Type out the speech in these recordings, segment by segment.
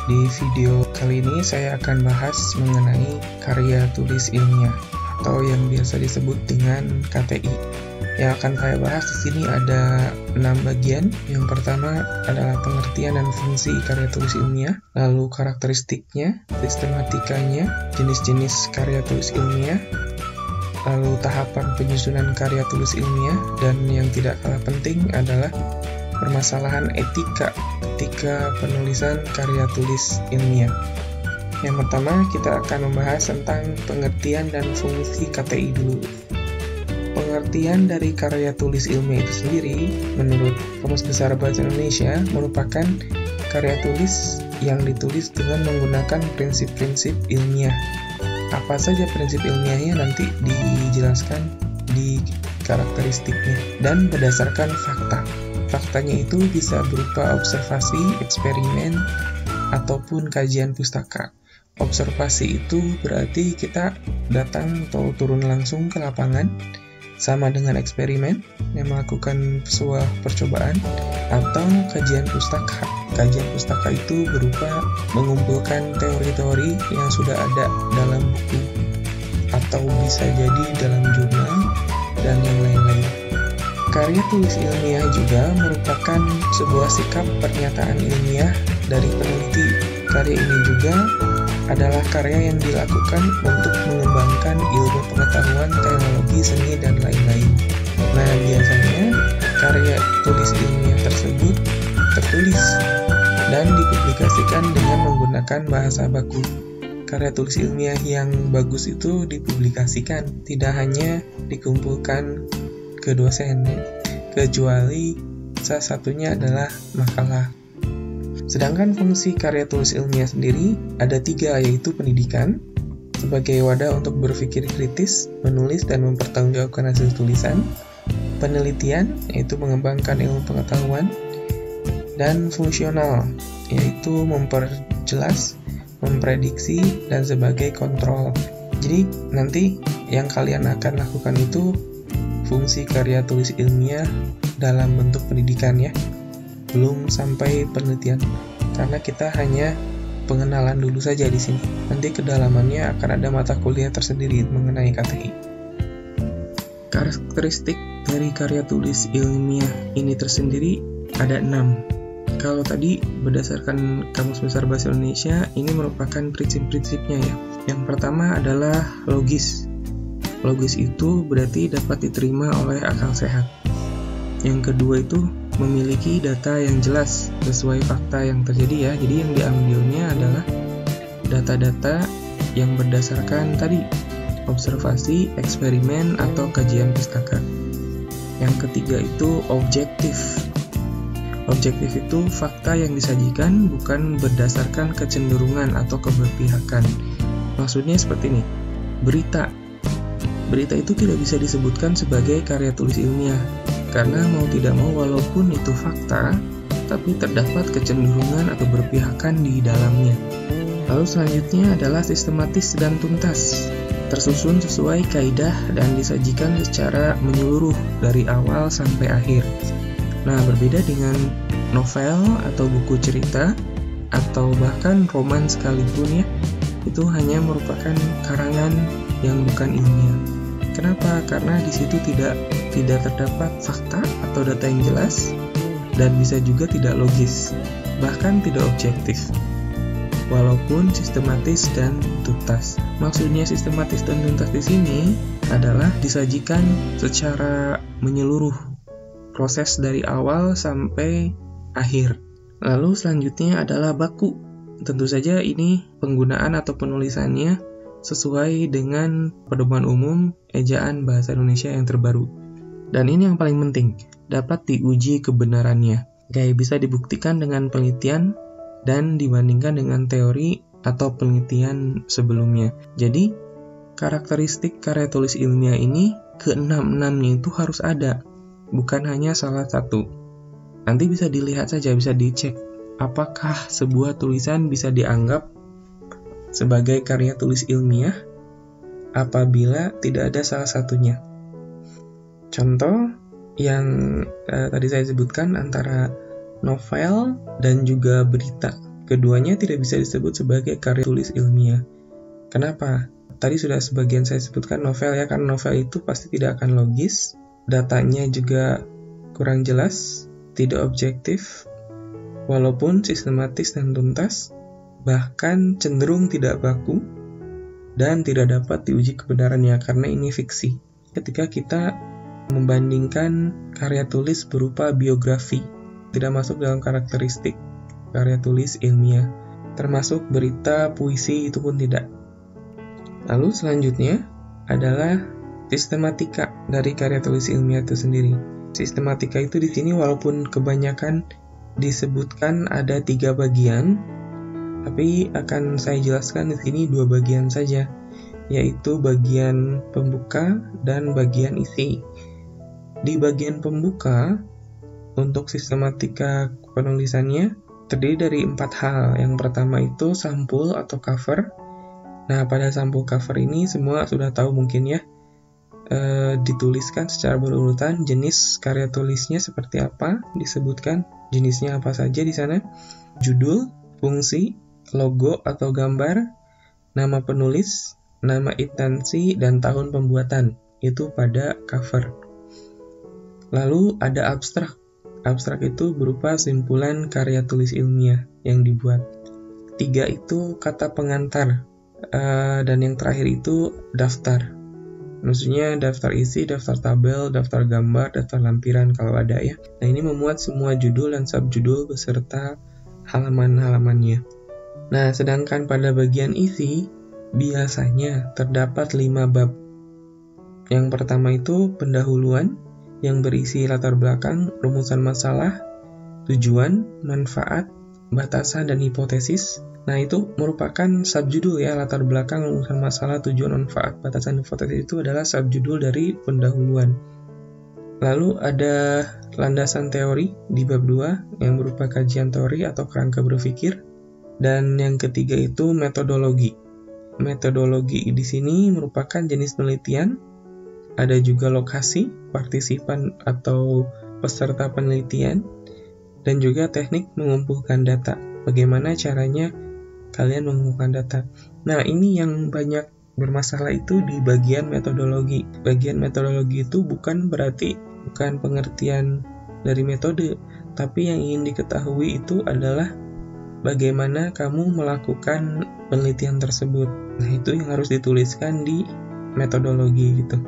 Di video kali ini saya akan bahas mengenai karya tulis ilmiah atau yang biasa disebut dengan KTI. Yang akan saya bahas di sini ada 6 bagian. Yang pertama adalah pengertian dan fungsi karya tulis ilmiah, lalu karakteristiknya, sistematikanya, jenis-jenis karya tulis ilmiah, lalu tahapan penyusunan karya tulis ilmiah, dan yang tidak kalah penting adalah permasalahan etika ketika penulisan karya tulis ilmiah. Yang pertama, kita akan membahas tentang pengertian dan fungsi KTI dulu. Pengertian dari karya tulis ilmiah itu sendiri, menurut Kamus Besar Bahasa Indonesia, merupakan karya tulis yang ditulis dengan menggunakan prinsip-prinsip ilmiah. Apa saja prinsip ilmiahnya nanti dijelaskan di karakteristiknya dan berdasarkan fakta. Faktanya itu bisa berupa observasi, eksperimen, ataupun kajian pustaka. Observasi itu berarti kita datang atau turun langsung ke lapangan, sama dengan eksperimen yang melakukan sebuah percobaan, atau kajian pustaka. Kajian pustaka itu berupa mengumpulkan teori-teori yang sudah ada dalam buku, atau bisa jadi dalam jurnal, dan yang lain-lain. Karya tulis ilmiah juga merupakan sebuah sikap pernyataan ilmiah dari peneliti. Karya ini juga adalah karya yang dilakukan untuk mengembangkan ilmu pengetahuan, teknologi, seni, dan lain-lain. Nah, biasanya karya tulis ilmiah tersebut tertulis dan dipublikasikan dengan menggunakan bahasa baku. Karya tulis ilmiah yang bagus itu dipublikasikan, tidak hanya dikumpulkan ke dosen, kecuali salah satunya adalah makalah. Sedangkan fungsi karya tulis ilmiah sendiri ada 3, yaitu pendidikan sebagai wadah untuk berpikir kritis, menulis dan mempertanggungjawabkan hasil tulisan, penelitian yaitu mengembangkan ilmu pengetahuan, dan fungsional yaitu memperjelas, memprediksi, dan sebagai kontrol. Jadi nanti yang kalian akan lakukan itu fungsi karya tulis ilmiah dalam bentuk pendidikan ya, belum sampai penelitian, karena kita hanya pengenalan dulu saja di sini. Nanti kedalamannya akan ada mata kuliah tersendiri mengenai KTI. Karakteristik dari karya tulis ilmiah ini tersendiri ada 6. Kalau tadi berdasarkan Kamus Besar Bahasa Indonesia, ini merupakan prinsip-prinsipnya ya. Yang pertama adalah logis. Logis itu berarti dapat diterima oleh akal sehat. Yang kedua itu memiliki data yang jelas sesuai fakta yang terjadi ya. Jadi yang diambilnya adalah data-data yang berdasarkan tadi observasi, eksperimen, atau kajian pustaka. Yang ketiga itu objektif. Objektif itu fakta yang disajikan bukan berdasarkan kecenderungan atau keberpihakan. Maksudnya seperti ini. Berita itu tidak bisa disebutkan sebagai karya tulis ilmiah, karena mau tidak mau walaupun itu fakta, tapi terdapat kecenderungan atau berpihakan di dalamnya. Lalu selanjutnya adalah sistematis dan tuntas, tersusun sesuai kaidah dan disajikan secara menyeluruh dari awal sampai akhir. Nah, berbeda dengan novel atau buku cerita, atau bahkan roman sekalipun ya, itu hanya merupakan karangan yang bukan ilmiah. Kenapa? Karena di situ tidak terdapat fakta atau data yang jelas, dan bisa juga tidak logis, bahkan tidak objektif. Walaupun sistematis dan tuntas. Maksudnya sistematis dan tuntas di sini adalah disajikan secara menyeluruh, proses dari awal sampai akhir. Lalu selanjutnya adalah baku. Tentu saja ini penggunaan atau penulisannya sesuai dengan pedoman umum ejaan bahasa Indonesia yang terbaru. Dan ini yang paling penting, dapat diuji kebenarannya. Kayak bisa dibuktikan dengan penelitian dan dibandingkan dengan teori atau penelitian sebelumnya. Jadi, karakteristik karya tulis ilmiah ini ke-6-6-nya itu harus ada, bukan hanya salah satu. Nanti bisa dilihat saja, bisa dicek apakah sebuah tulisan bisa dianggap sebagai karya tulis ilmiah apabila tidak ada salah satunya. Contoh yang tadi saya sebutkan antara novel dan juga berita. keduanya tidak bisa disebut sebagai karya tulis ilmiah. Kenapa? Tadi sudah sebagian saya sebutkan novel ya, karena novel itu pasti tidak akan logis, datanya juga kurang jelas, tidak objektif, walaupun sistematis dan tuntas, bahkan cenderung tidak baku, dan tidak dapat diuji kebenarannya karena ini fiksi. Ketika kita membandingkan karya tulis berupa biografi, tidak masuk dalam karakteristik karya tulis ilmiah, termasuk berita, puisi, itu pun tidak. Lalu selanjutnya adalah sistematika dari karya tulis ilmiah itu sendiri. Sistematika itu di sini walaupun kebanyakan disebutkan ada 3 bagian, tapi akan saya jelaskan di sini 2 bagian saja, yaitu bagian pembuka dan bagian isi. Di bagian pembuka, untuk sistematika penulisannya terdiri dari 4 hal. Yang pertama itu sampul atau cover. Nah, pada sampul cover ini semua sudah tahu mungkin ya, dituliskan secara berurutan, jenis karya tulisnya seperti apa, disebutkan jenisnya apa saja di sana, judul, fungsi, logo atau gambar, nama penulis, nama instansi, dan tahun pembuatan. Itu pada cover. Lalu ada abstrak. Abstrak itu berupa simpulan karya tulis ilmiah yang dibuat. 3 itu kata pengantar. Dan yang terakhir itu daftar. Maksudnya daftar isi, daftar tabel, daftar gambar, daftar lampiran kalau ada ya. Nah, ini memuat semua judul dan subjudul beserta halaman-halamannya. Nah, sedangkan pada bagian isi biasanya terdapat 5 bab. Yang pertama itu pendahuluan yang berisi latar belakang, rumusan masalah, tujuan, manfaat, batasan, dan hipotesis. Nah, itu merupakan subjudul ya, latar belakang, rumusan masalah, tujuan, manfaat, batasan, hipotesis itu adalah subjudul dari pendahuluan. Lalu ada landasan teori di bab 2 yang berupa kajian teori atau kerangka berpikir. Dan yang ketiga itu metodologi. Metodologi di sini merupakan jenis penelitian, ada juga lokasi, partisipan atau peserta penelitian, dan juga teknik mengumpulkan data. Bagaimana caranya kalian mengumpulkan data. Nah, ini yang banyak bermasalah itu di bagian metodologi. Bagian metodologi itu bukan pengertian dari metode, tapi yang ingin diketahui itu adalah bagaimana kamu melakukan penelitian tersebut. Nah, itu yang harus dituliskan di metodologi gitu.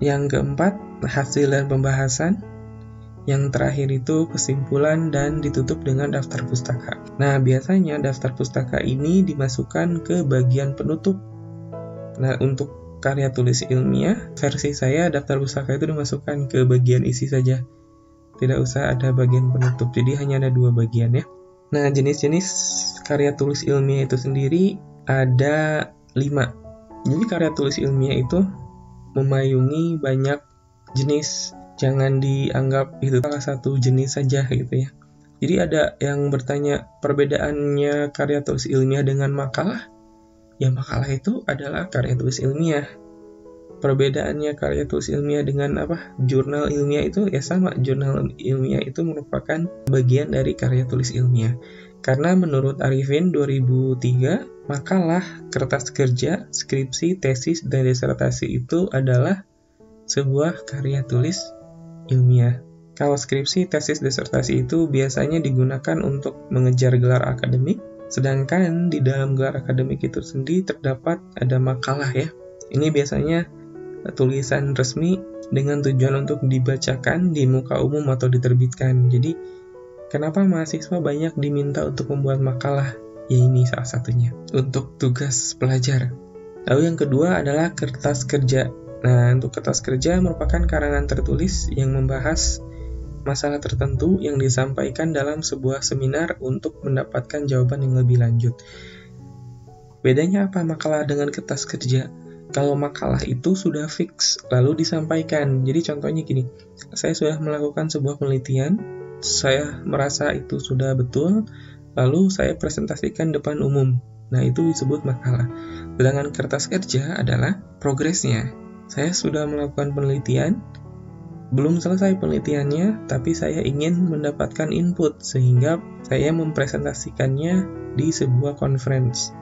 Yang keempat, hasil dan pembahasan. Yang terakhir itu kesimpulan dan ditutup dengan daftar pustaka. Nah, biasanya daftar pustaka ini dimasukkan ke bagian penutup. Nah, untuk karya tulis ilmiah, versi saya daftar pustaka itu dimasukkan ke bagian isi saja. Tidak usah ada bagian penutup, jadi hanya ada 2 bagian ya. Nah, jenis-jenis karya tulis ilmiah itu sendiri ada 5. Jadi karya tulis ilmiah itu memayungi banyak jenis. Jangan dianggap itu salah satu jenis saja gitu ya. Jadi ada yang bertanya perbedaannya karya tulis ilmiah dengan makalah. Ya, makalah itu adalah karya tulis ilmiah. Perbedaannya karya tulis ilmiah dengan jurnal ilmiah itu ya sama. Jurnal ilmiah itu merupakan bagian dari karya tulis ilmiah. Karena menurut Arifin 2003, makalah, kertas kerja, skripsi, tesis, dan disertasi itu adalah sebuah karya tulis ilmiah. Kalau skripsi, tesis, disertasi itu biasanya digunakan untuk mengejar gelar akademik, sedangkan di dalam gelar akademik itu sendiri terdapat ada makalah ya. Ini biasanya tulisan resmi dengan tujuan untuk dibacakan di muka umum atau diterbitkan. Jadi, kenapa mahasiswa banyak diminta untuk membuat makalah? Ya, ini salah satunya untuk tugas pelajar. Lalu yang kedua adalah kertas kerja. Nah, untuk kertas kerja merupakan karangan tertulis yang membahas masalah tertentu yang disampaikan dalam sebuah seminar untuk mendapatkan jawaban yang lebih lanjut. Bedanya apa makalah dengan kertas kerja? Kalau makalah itu sudah fix, lalu disampaikan. Jadi contohnya gini, saya sudah melakukan sebuah penelitian, saya merasa itu sudah betul, lalu saya presentasikan depan umum. Nah, itu disebut makalah. Sedangkan kertas kerja adalah progresnya. Saya sudah melakukan penelitian, belum selesai penelitiannya, tapi saya ingin mendapatkan input sehingga saya mempresentasikannya di sebuah conference.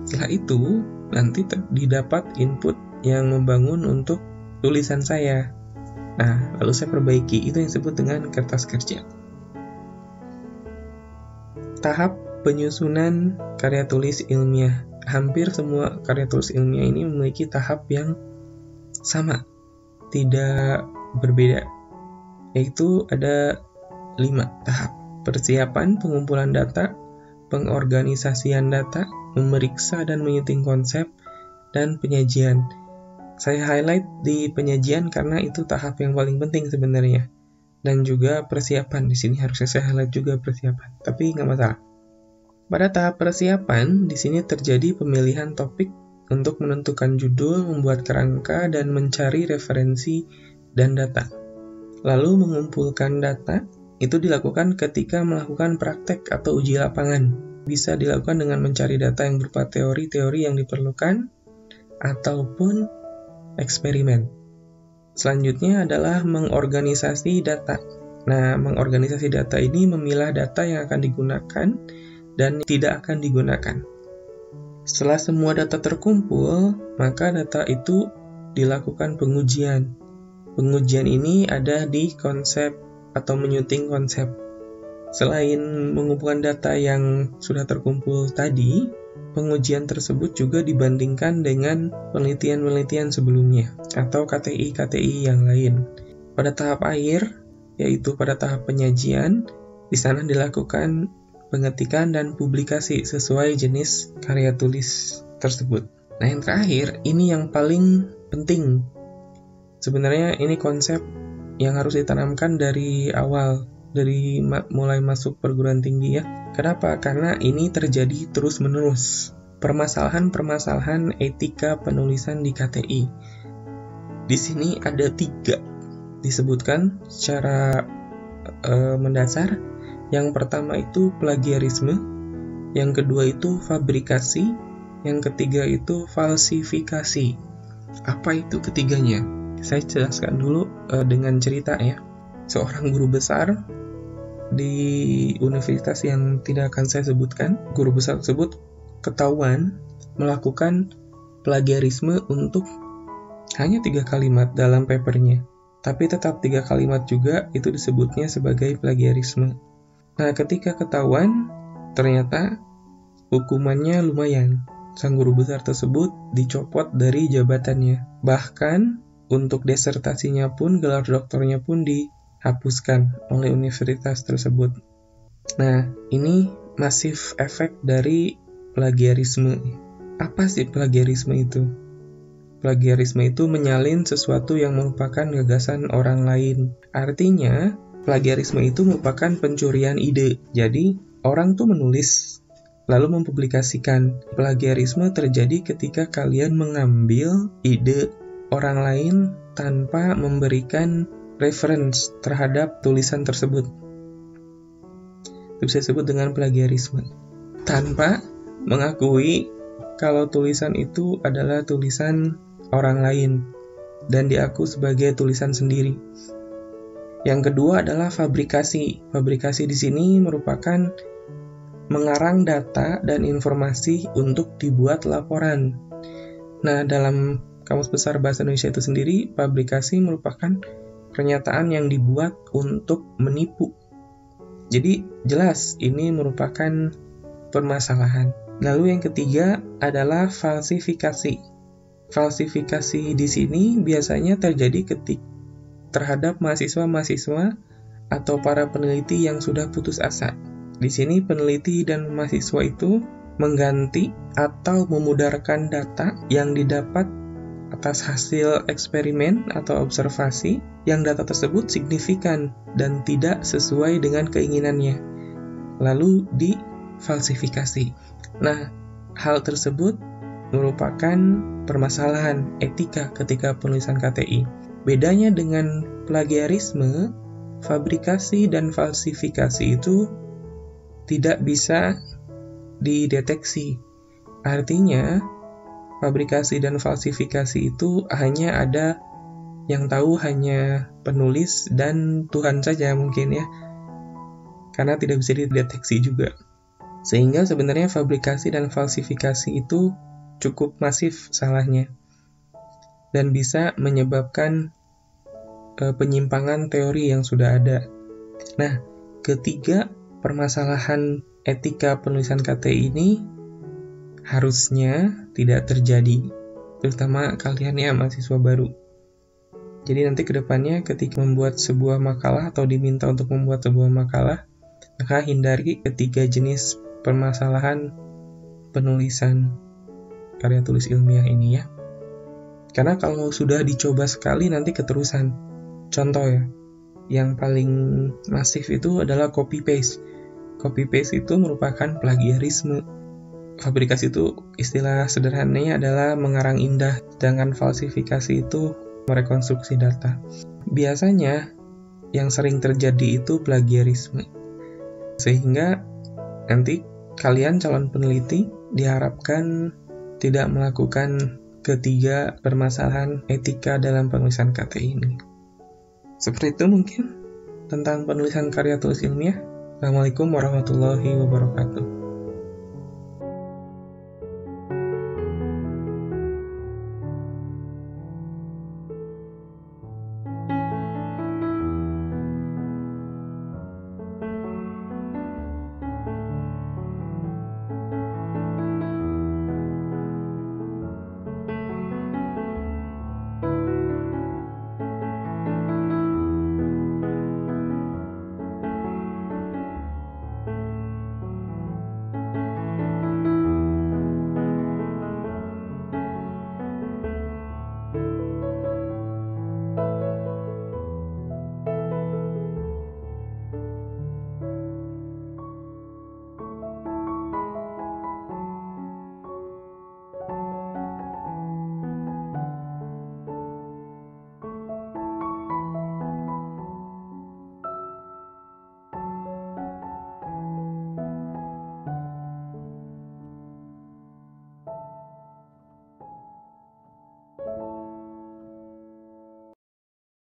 Setelah itu, nanti didapat input yang membangun untuk tulisan saya. Nah, lalu saya perbaiki. Itu yang disebut dengan kertas kerja. Tahap penyusunan karya tulis ilmiah. Hampir semua karya tulis ilmiah ini memiliki tahap yang sama, tidak berbeda, yaitu ada 5 tahap. Persiapan pengumpulan data, pengorganisasian data, memeriksa dan menyunting konsep, dan penyajian. Saya highlight di penyajian karena itu tahap yang paling penting sebenarnya. Dan juga persiapan, di sini harusnya saya highlight juga persiapan, tapi nggak masalah. Pada tahap persiapan, di sini terjadi pemilihan topik untuk menentukan judul, membuat kerangka, dan mencari referensi dan data. Lalu mengumpulkan data, itu dilakukan ketika melakukan praktek atau uji lapangan. Bisa dilakukan dengan mencari data yang berupa teori-teori yang diperlukan, ataupun eksperimen. Selanjutnya adalah mengorganisasi data. Nah, mengorganisasi data ini memilah data yang akan digunakan dan tidak akan digunakan. Setelah semua data terkumpul, maka data itu dilakukan pengujian. Pengujian ini ada di konsep atau menyunting konsep. Selain mengumpulkan data yang sudah terkumpul tadi, pengujian tersebut juga dibandingkan dengan penelitian-penelitian sebelumnya atau KTI-KTI yang lain. Pada tahap akhir, yaitu pada tahap penyajian, di sana dilakukan pengetikan dan publikasi sesuai jenis karya tulis tersebut. Nah, yang terakhir, ini yang paling penting. Sebenarnya ini konsep yang harus ditanamkan dari awal, dari mulai masuk perguruan tinggi ya. Kenapa? Karena ini terjadi terus-menerus. Permasalahan-permasalahan etika penulisan di KTI. Di sini ada 3 disebutkan secara mendasar. Yang pertama itu plagiarisme, yang kedua itu fabrikasi, yang ketiga itu falsifikasi. Apa itu ketiganya? Saya jelaskan dulu dengan cerita ya. Seorang guru besar di universitas yang tidak akan saya sebutkan, guru besar tersebut ketahuan melakukan plagiarisme untuk hanya 3 kalimat dalam papernya. Tapi tetap 3 kalimat juga itu disebutnya sebagai plagiarisme. Nah, ketika ketahuan, ternyata hukumannya lumayan. Sang guru besar tersebut dicopot dari jabatannya. Bahkan untuk disertasinya pun, gelar doktornya pun dihapuskan oleh universitas tersebut. Nah, ini masif efek dari plagiarisme. Apa sih plagiarisme itu? Plagiarisme itu menyalin sesuatu yang merupakan gagasan orang lain. Artinya, plagiarisme itu merupakan pencurian ide. Jadi, orang tuh menulis, lalu mempublikasikan. Plagiarisme terjadi ketika kalian mengambil ide orang lain tanpa memberikan reference terhadap tulisan tersebut. Itu bisa disebut dengan plagiarisme. Tanpa mengakui kalau tulisan itu adalah tulisan orang lain dan diaku sebagai tulisan sendiri. Yang kedua adalah fabrikasi. Fabrikasi di sini merupakan mengarang data dan informasi untuk dibuat laporan. Nah, dalam Kamus Besar Bahasa Indonesia itu sendiri, fabrikasi merupakan pernyataan yang dibuat untuk menipu. Jadi, jelas ini merupakan permasalahan. Lalu yang ketiga adalah falsifikasi. Falsifikasi di sini biasanya terjadi terhadap mahasiswa-mahasiswa atau para peneliti yang sudah putus asa. Di sini peneliti dan mahasiswa itu mengganti atau memudarkan data yang didapat atas hasil eksperimen atau observasi yang data tersebut signifikan dan tidak sesuai dengan keinginannya, lalu difalsifikasi. Nah, hal tersebut merupakan permasalahan etika ketika penulisan KTI. Bedanya dengan plagiarisme, fabrikasi dan falsifikasi itu tidak bisa dideteksi. Artinya, fabrikasi dan falsifikasi itu hanya ada yang tahu hanya penulis dan Tuhan saja mungkin ya, karena tidak bisa dideteksi juga. Sehingga sebenarnya fabrikasi dan falsifikasi itu cukup masif salahnya dan bisa menyebabkan penyimpangan teori yang sudah ada. Nah, ketiga permasalahan etika penulisan KTI ini harusnya tidak terjadi, terutama kalian ya mahasiswa baru. Jadi nanti kedepannya ketika membuat sebuah makalah atau diminta untuk membuat sebuah makalah, maka hindari ketiga jenis permasalahan penulisan karya tulis ilmiah ini ya. Karena kalau sudah dicoba sekali nanti keterusan. Contoh ya, yang paling masif itu adalah copy paste. Copy paste itu merupakan plagiarisme. Fabrikasi itu istilah sederhananya adalah mengarang indah, sedangkan falsifikasi itu merekonstruksi data. Biasanya yang sering terjadi itu plagiarisme. Sehingga nanti kalian calon peneliti diharapkan tidak melakukan ketiga permasalahan etika dalam penulisan KTI ini. Seperti itu mungkin tentang penulisan karya tulis ilmiah. Assalamualaikum warahmatullahi wabarakatuh.